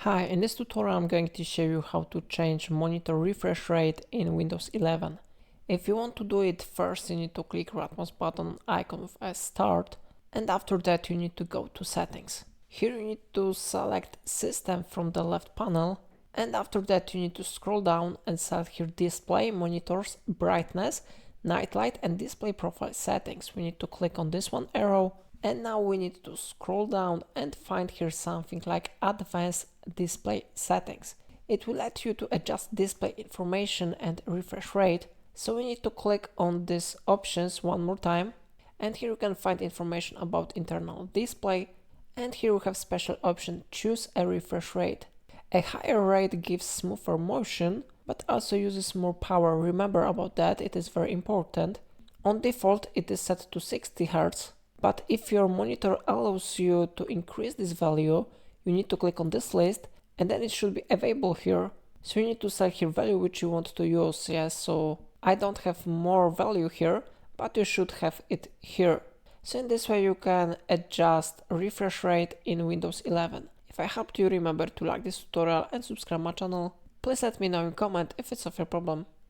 Hi, in this tutorial I'm going to show you how to change monitor refresh rate in Windows 11. If you want to do it, first you need to click rightmost button icon with a start, and after that you need to go to settings. Here you need to select system from the left panel, and after that you need to scroll down and select here display, monitors, brightness, night light and display profile settings. We need to click on this one arrow. And now we need to scroll down and find here something like advanced display settings. It will let you to adjust display information and refresh rate. So we need to click on these options one more time. And here you can find information about internal display. And here we have special option choose a refresh rate. A higher rate gives smoother motion, but also uses more power. Remember about that, it is very important. On default it is set to 60 Hz. But if your monitor allows you to increase this value, you need to click on this list and then it should be available here. So you need to select here value which you want to use. Yes, so I don't have more value here, but you should have it here. So in this way you can adjust refresh rate in Windows 11. If I helped you, remember to like this tutorial and subscribe my channel. Please let me know in comment if it's of your problem.